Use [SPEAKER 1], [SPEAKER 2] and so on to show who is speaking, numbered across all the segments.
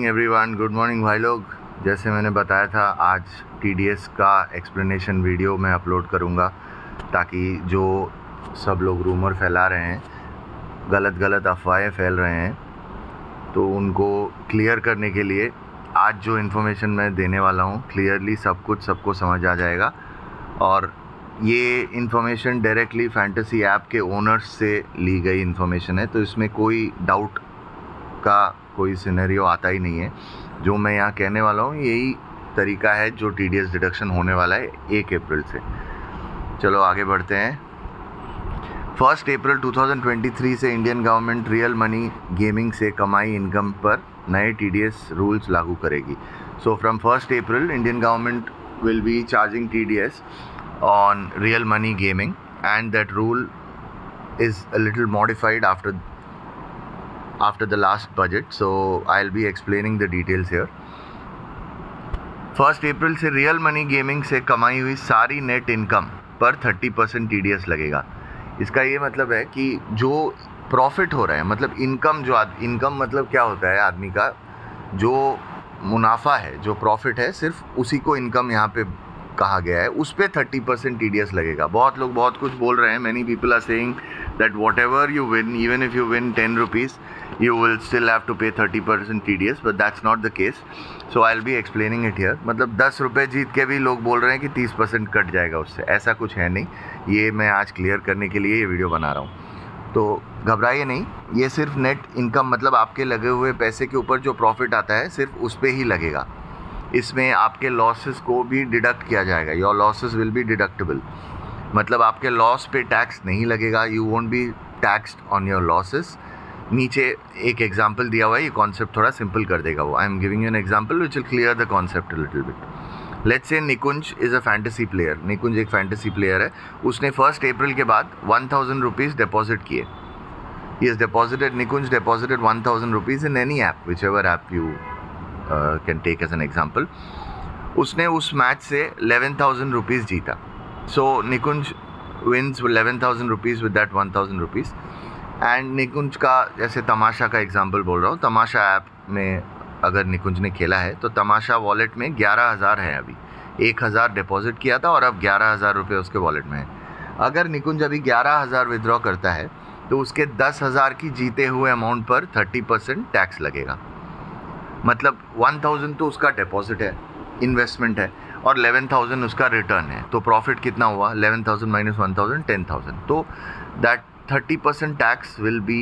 [SPEAKER 1] Morning everyone, good morning भाई लोग। जैसे मैंने बताया था, आज टीडीएस का एक्सप्लेनेशन वीडियो मैं अपलोड करूंगा ताकि जो सब लोग रूमर फैला रहे हैं, गलत अफवाहें फैल रहे हैं, तो उनको क्लियर करने के लिए आज जो इन्फॉर्मेशन मैं देने वाला हूं, क्लियरली सब कुछ सबको समझ आ जाएगा। और ये इन्फॉर्मेशन डायरेक्टली फैंटेसी ऐप के ओनर्स से ली गई इन्फॉर्मेशन है, तो इसमें कोई डाउट का कोई सिनेरियो आता ही नहीं है। जो मैं यहाँ कहने वाला हूँ यही तरीका है जो टीडीएस डिडक्शन होने वाला है 1 अप्रैल से। चलो आगे बढ़ते हैं। 1 अप्रैल 2023 से Indian government real money gaming से कमाई इनकम पर नए टीडीएस रूल्स लागू करेगी। So from 1 April Indian government will be charging TDS on real money gaming and that rule is a little modified after the last budget, so I'll be explaining the details here. 1 अप्रैल से real money gaming से कमाई हुई सारी net income पर 30% TDS लगेगा। इसका ये मतलब है कि जो प्रॉफिट हो रहा है, मतलब इनकम मतलब क्या होता है, आदमी का जो मुनाफा है, जो प्रॉफिट है, सिर्फ उसी को इनकम यहाँ पे कहा गया है, उस पे 30% टीडीएस लगेगा। बहुत लोग बहुत कुछ बोल रहे हैं। Many people are saying that whatever you win, even if you win 10 rupees, you will still have to pay 30% TDS, but that's not the case. So I'll be explaining it here. मतलब 10 रुपये जीत के भी लोग बोल रहे हैं कि 30% cut जाएगा उससे। ऐसा कुछ है नहीं। ये मैं आज क्लियर करने के लिए ये वीडियो बना रहा हूँ, तो घबराइए नहीं। ये सिर्फ नेट इनकम, मतलब आपके लगे हुए पैसे के ऊपर जो प्रॉफिट आता है सिर्फ उस पर ही लगेगा। इसमें आपके लॉसेस को भी डिडक्ट किया जाएगा। Your losses will be deductible, मतलब आपके लॉस पे टैक्स नहीं लगेगा। You won't be taxed on your losses. नीचे एक एग्जाम्पल दिया हुआ है, ये कॉन्सेप्ट थोड़ा सिंपल कर देगा वो। I am giving you an example which will clear the concept a little bit. Let's say Nikunj is a fantasy player. Nikunj एक फैंटेसी प्लेयर है। उसने 1 अप्रैल के बाद 1000 रुपीज़ डिपॉजिट किए। Nikunj deposited 1000 rupees in any app, whichever app you can take as an example. उसने उस match से 11,000 rupees जीता। So Nikunj wins 11,000 rupees with that 1000 rupees. And Nikunj का, जैसे तमाशा का एग्जांपल बोल रहा हूँ, तमाशा ऐप में अगर निकुंज ने खेला है तो तमाशा वॉलेट में 11,000 है। अभी 1,000 डिपॉजिट किया था और अब 11,000 रुपये उसके वॉलेट में है। अगर निकुंज अभी 11,000 विड्रॉ करता है तो उसके 10,000 की जीते हुए अमाउंट पर 30% टैक्स लगेगा। मतलब 1,000 तो उसका डिपॉजिट है, इन्वेस्टमेंट है, और 11,000 उसका रिटर्न है। तो प्रॉफिट कितना हुआ? 11,000 माइनस 1,000, 10,000। तो that 30% tax will be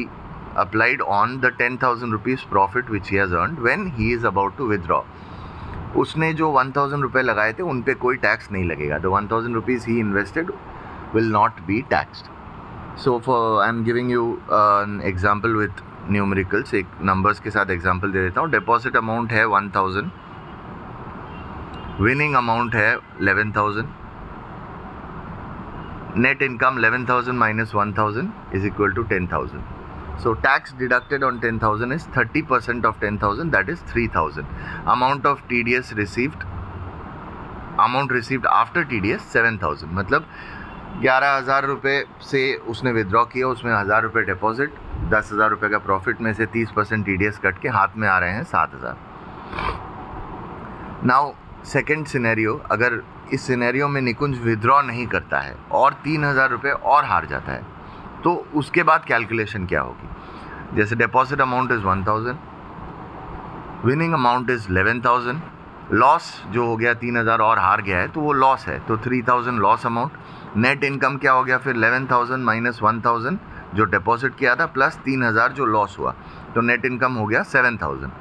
[SPEAKER 1] applied on the 10,000 rupees profit which he has earned when he is about to withdraw. उसने जो 1,000 रुपये लगाए थे उन पे कोई टैक्स नहीं लगेगा। The 1,000 rupees he invested will not be taxed. So I am giving you an example with numericals. एक numbers के साथ example दे देता हूँ। Deposit amount है 1,000, winning amount है 11,000, net income 11,000 minus 1,000 is equal to 10,000. So tax deducted on 10,000 is 30% of 10,000, that is 3,000. Amount of TDS received, amount received after TDS 7,000. मतलब 11,000 रुपये से उसने विड्रॉ किया, उसमें 1,000 रुपये डिपॉजिट, 10,000 रुपये का प्रॉफिट में से 30% TDS कट के हाथ में आ रहे हैं 7,000। नाउ सेकेंड सिनेरियो, अगर इस सिनेरियो में निकुंज विड्रॉ नहीं करता है और 3,000 रुपये और हार जाता है, तो उसके बाद कैलकुलेशन क्या होगी? जैसे deposit amount is 1,000, winning amount is 11,000, loss जो हो गया 3,000 और हार गया है तो वो लॉस है, तो 3,000 लॉस अमाउंट। नेट इनकम क्या हो गया फिर? 11,000 माइनस 1,000 जो डिपॉजिट किया था प्लस 3,000 जो लॉस हुआ, तो नेट इनकम हो गया 7,000।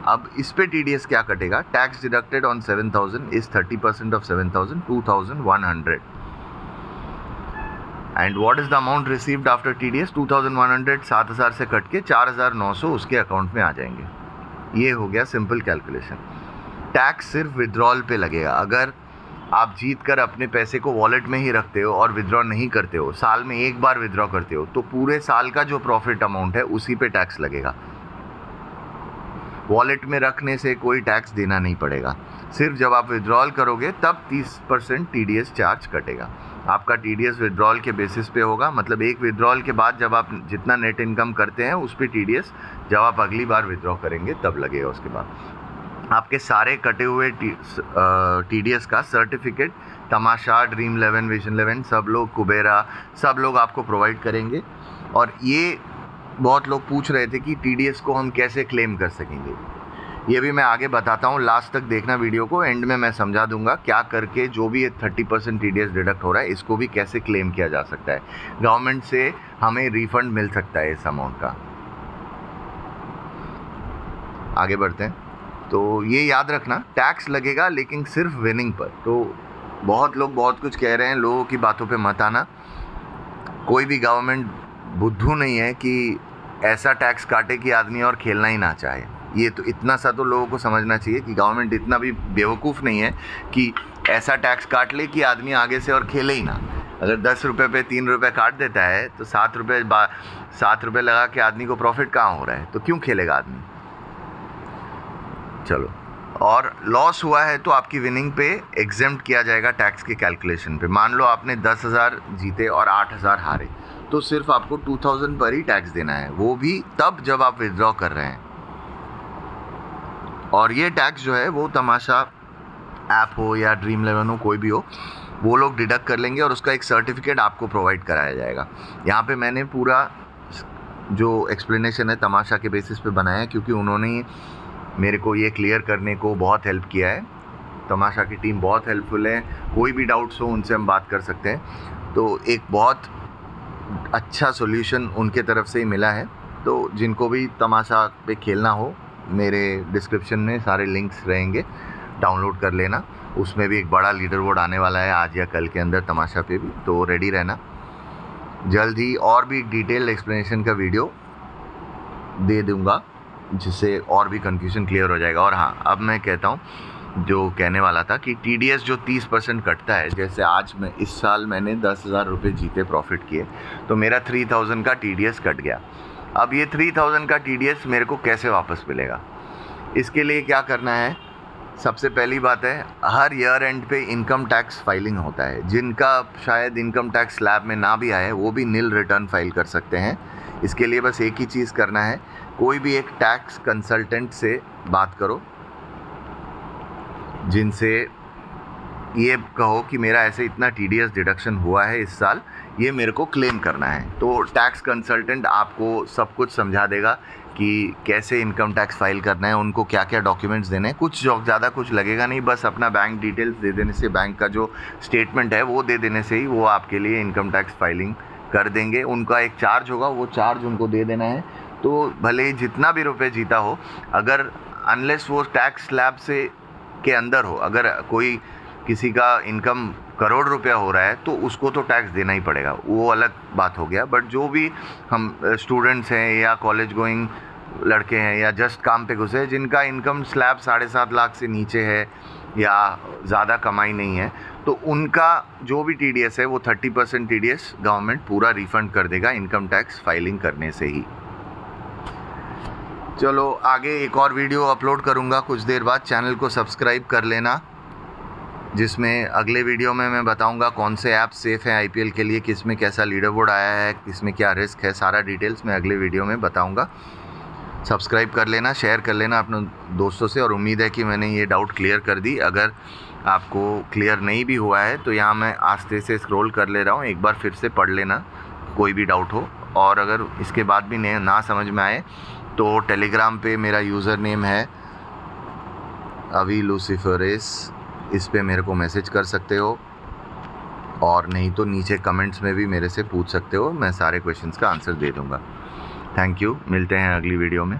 [SPEAKER 1] अब इस पे टीडीएस क्या कटेगा? Tax deducted on 7,000 is 30% of 7,000, 2,100। And what is the amount received after TDS? 2,100 7,000 से कट के 4,900 उसके अकाउंट में आ जाएंगे। ये हो गया सिंपल कैलकुलेशन। टैक्स सिर्फ विड्रॉल पे लगेगा। अगर आप जीत कर अपने पैसे को वॉलेट में ही रखते हो और विड्रॉ नहीं करते हो, साल में एक बार विड्रॉ करते हो, तो पूरे साल का जो प्रॉफिट अमाउंट है उसी पे टैक्स लगेगा। वॉलेट में रखने से कोई टैक्स देना नहीं पड़ेगा। सिर्फ जब आप विड्रॉल करोगे तब 30% टीडीएस चार्ज कटेगा। आपका TDS विड्रॉल के बेसिस पे होगा, मतलब एक विड्रॉल के बाद जब आप जितना नेट इनकम करते हैं उस पे TDS जब आप अगली बार विड्रॉ करेंगे तब लगेगा। उसके बाद आपके सारे कटे हुए TDS का सर्टिफिकेट तमाशा, Dream11, Vision11 सब लोग, कुबेरा सब लोग आपको प्रोवाइड करेंगे। और ये बहुत लोग पूछ रहे थे कि TDS को हम कैसे क्लेम कर सकेंगे, ये भी मैं आगे बताता हूँ। लास्ट तक देखना वीडियो को, एंड में मैं समझा दूंगा क्या करके जो भी 30% TDS डिडक्ट हो रहा है इसको भी कैसे क्लेम किया जा सकता है। गवर्नमेंट से हमें रिफंड मिल सकता है इस अमाउंट का। आगे बढ़ते हैं। तो ये याद रखना, टैक्स लगेगा लेकिन सिर्फ विनिंग पर। तो बहुत लोग बहुत कुछ कह रहे हैं, लोगों की बातों पे मत आना। कोई भी गवर्नमेंट बुद्धू नहीं है कि ऐसा टैक्स काटे कि आदमी और खेलना ही ना चाहे। ये तो इतना सा तो लोगों को समझना चाहिए कि गवर्नमेंट इतना भी बेवकूफ़ नहीं है कि ऐसा टैक्स काट ले कि आदमी आगे से और खेले ही ना। अगर 10 रुपये पे 3 रुपये काट देता है तो 7 रुपये लगा के आदमी को प्रॉफिट कहाँ हो रहा है, तो क्यों खेलेगा आदमी। चलो, और लॉस हुआ है तो आपकी विनिंग पे एग्जेम्प्ट किया जाएगा टैक्स के कैलकुलेशन पे। मान लो आपने 10,000 जीते और 8,000 हारे, तो सिर्फ आपको 2,000 पर ही टैक्स देना है, वो भी तब जब आप विड्रॉ कर रहे हैं। और ये टैक्स जो है वो तमाशा ऐप हो या Dream11 हो, कोई भी हो, वो लोग डिडक्ट कर लेंगे और उसका एक सर्टिफिकेट आपको प्रोवाइड कराया जाएगा। यहाँ पे मैंने पूरा जो एक्सप्लेनेशन है तमाशा के बेसिस पे बनाया है, क्योंकि उन्होंने मेरे को ये क्लियर करने को बहुत हेल्प किया है। तमाशा की टीम बहुत हेल्पफुल है, कोई भी डाउट्स हो उनसे हम बात कर सकते हैं। तो एक बहुत अच्छा सॉल्यूशन उनके तरफ से ही मिला है। तो जिनको भी तमाशा पे खेलना हो, मेरे डिस्क्रिप्शन में सारे लिंक्स रहेंगे, डाउनलोड कर लेना। उसमें भी एक बड़ा लीडर बोर्ड आने वाला है आज या कल के अंदर तमाशा पे भी, तो रेडी रहना। जल्द ही और भी डिटेल एक्सप्लेनेशन का वीडियो दे दूंगा जिससे और भी कन्फ्यूजन क्लियर हो जाएगा। और हाँ, अब मैं कहता हूँ जो कहने वाला था कि TDS जो 30% कटता है, जैसे आज मैं इस साल मैंने 10,000 रुपये जीते, प्रॉफिट किए, तो मेरा 3,000 का TDS कट गया। अब ये 3,000 का TDS मेरे को कैसे वापस मिलेगा, इसके लिए क्या करना है। सबसे पहली बात है, हर ईयर एंड पे इनकम टैक्स फाइलिंग होता है। जिनका शायद इनकम टैक्स स्लैब में ना भी आए वो भी नील रिटर्न फाइल कर सकते हैं। इसके लिए बस एक ही चीज़ करना है, कोई भी एक टैक्स कंसल्टेंट से बात करो, जिनसे ये कहो कि मेरा ऐसे इतना TDS डिडक्शन हुआ है इस साल, ये मेरे को क्लेम करना है। तो टैक्स कंसल्टेंट आपको सब कुछ समझा देगा कि कैसे इनकम टैक्स फाइल करना है, उनको क्या क्या डॉक्यूमेंट्स देने हैं। कुछ ज़्यादा कुछ लगेगा नहीं, बस अपना बैंक डिटेल्स दे देने से, बैंक का जो स्टेटमेंट है वो दे देने से ही वो आपके लिए इनकम टैक्स फाइलिंग कर देंगे। उनका एक चार्ज होगा, वो चार्ज उनको दे देना है। तो भले ही जितना भी रुपये जीता हो, अगर अनलेस वो टैक्स स्लैब से के अंदर हो, अगर कोई किसी का इनकम करोड़ रुपया हो रहा है तो उसको तो टैक्स देना ही पड़ेगा, वो अलग बात हो गया। बट जो भी हम स्टूडेंट्स हैं या कॉलेज गोइंग लड़के हैं या जस्ट काम पे घुसे, जिनका इनकम स्लैब 7.5 लाख से नीचे है या ज़्यादा कमाई नहीं है, तो उनका जो भी TDS है वो 30% TDS गवर्नमेंट पूरा रिफ़ंड कर देगा इनकम टैक्स फाइलिंग करने से ही। चलो, आगे एक और वीडियो अपलोड करूँगा कुछ देर बाद, चैनल को सब्सक्राइब कर लेना, जिसमें अगले वीडियो में मैं बताऊंगा कौन से ऐप सेफ़ हैं IPL के लिए, किस में कैसा लीडर बोर्ड आया है, किस में क्या रिस्क है, सारा डिटेल्स मैं अगले वीडियो में बताऊंगा। सब्सक्राइब कर लेना, शेयर कर लेना अपने दोस्तों से, और उम्मीद है कि मैंने ये डाउट क्लियर कर दी। अगर आपको क्लियर नहीं भी हुआ है तो यहाँ मैं आस्ते से स्क्रॉल कर ले रहा हूँ, एक बार फिर से पढ़ लेना कोई भी डाउट हो। और अगर इसके बाद भी ना समझ में आए तो टेलीग्राम पे मेरा यूज़र नेम है अवी लूसीफरेस, इस पे मेरे को मैसेज कर सकते हो, और नहीं तो नीचे कमेंट्स में भी मेरे से पूछ सकते हो, मैं सारे क्वेश्चंस का आंसर दे दूँगा। थैंक यू, मिलते हैं अगली वीडियो में।